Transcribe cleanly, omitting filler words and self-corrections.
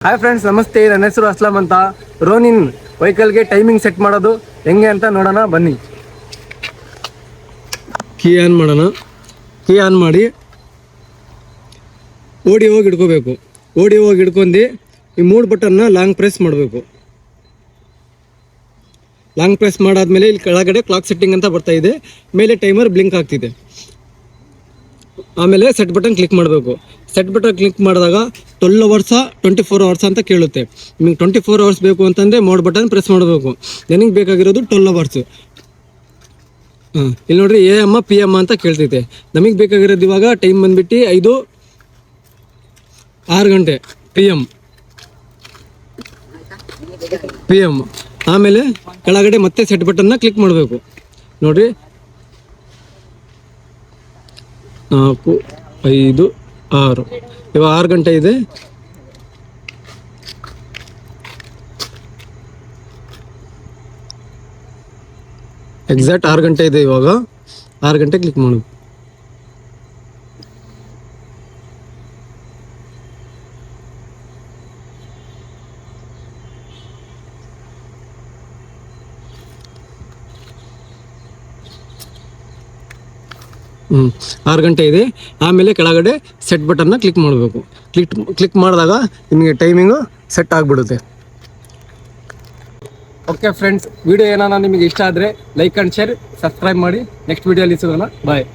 Hi friends, ನಮಸ್ತೆ. ನನ್ನ ಹೆಸರು ಅಸ್ಲಾಂ ಅಂತ. ರೋನಿನ್ ವೆಹಿಕಲ್ಗೆ ಟೈಮಿಂಗ್ ಸೆಟ್ ಮಾಡೋದು ಹೆಂಗೆ ಅಂತ ನೋಡೋಣ ಬನ್ನಿ. ಕೀ ಆನ್ ಮಾಡೋಣ. ಕೀ ಆನ್ ಮಾಡಿ ಓಡಿ ಹೋಗಿ ಹಿಡ್ಕೋಬೇಕು. ಓಡಿ ಹೋಗಿ ಹಿಡ್ಕೊಂಡು ಈ 3 ಬಟನ್ನ ಲಾಂಗ್ ಪ್ರೆಸ್ ಮಾಡಬೇಕು. ಲಾಂಗ್ ಪ್ರೆಸ್ ಮಾಡಾದ್ಮೇಲೆ ಇಲ್ಲಿ ಕೆಳಗಡೆ ಕ್ಲಾಕ್ ಸೆಟ್ಟಿಂಗ್ ಅಂತ ಬರ್ತಾ ಇದೆ, ಮೇಲೆ ಟೈಮರ್ ಬ್ಲಿಂಕ್ ಆಗ್ತಿದೆ. ಆಮೇಲೆ ಸೆಟ್ ಬಟನ್ ಕ್ಲಿಕ್ ಮಾಡಬೇಕು. ಸೆಟ್ ಬಟನ್ ಕ್ಲಿಕ್ ಮಾಡಿದಾಗ 12 ಅವರ್ಸ 24 ಅವರ್ಸ್ ಅಂತ ಕೇಳುತ್ತೆ. ನಿಮಗೆ 24 ಅವರ್ಸ್ ಬೇಕು ಅಂತಂದರೆ ಮೋಡ್ ಬಟನ್ ಪ್ರೆಸ್ ಮಾಡಬೇಕು. ನನಗೆ ಬೇಕಾಗಿರೋದು 12 ಅವರ್ಸು. ಇಲ್ಲಿ ನೋಡ್ರಿ AM PM ಅಂತ ಕೇಳ್ತೈತೆ. ನಮಗೆ ಬೇಕಾಗಿರೋದು ಇವಾಗ ಟೈಮ್ ಬಂದ್ಬಿಟ್ಟು 6 ಗಂಟೆ PM. ಆಮೇಲೆ ಕೆಳಗಡೆ ಮತ್ತೆ ಸೆಟ್ ಬಟನ್ನ ಕ್ಲಿಕ್ ಮಾಡಬೇಕು. ನೋಡ್ರಿ 4, 5, 6 ಇವಾಗ 6 ಗಂಟೆ ಇದೆ. ಎಕ್ಸಾಕ್ಟ್ 6 ಗಂಟೆ ಇದೆ. ಇವಾಗ 6 ಗಂಟೆ ಕ್ಲಿಕ್ ಮಾಡು. 6 ಗಂಟೆ ಇದೆ. ಆಮೇಲೆ ಕೆಳಗಡೆ ಸೆಟ್ ಬಟನ್ನ ಕ್ಲಿಕ್ ಮಾಡಬೇಕು. ಕ್ಲಿಕ್ ಮಾಡಿದಾಗ ನಿಮಗೆ ಟೈಮಿಂಗು ಸೆಟ್ ಆಗಿಬಿಡುತ್ತೆ. ಓಕೆ ಫ್ರೆಂಡ್ಸ್, ವಿಡಿಯೋ ಏನಾನ ನಿಮಗೆ ಇಷ್ಟ ಆದರೆ ಲೈಕ್ ಆ್ಯಂಡ್ ಶೇರ್, ಸಬ್ಸ್ಕ್ರೈಬ್ ಮಾಡಿ. ನೆಕ್ಸ್ಟ್ ವಿಡಿಯೋಲಿ ಸಿಗೋಣ. ಬಾಯ್.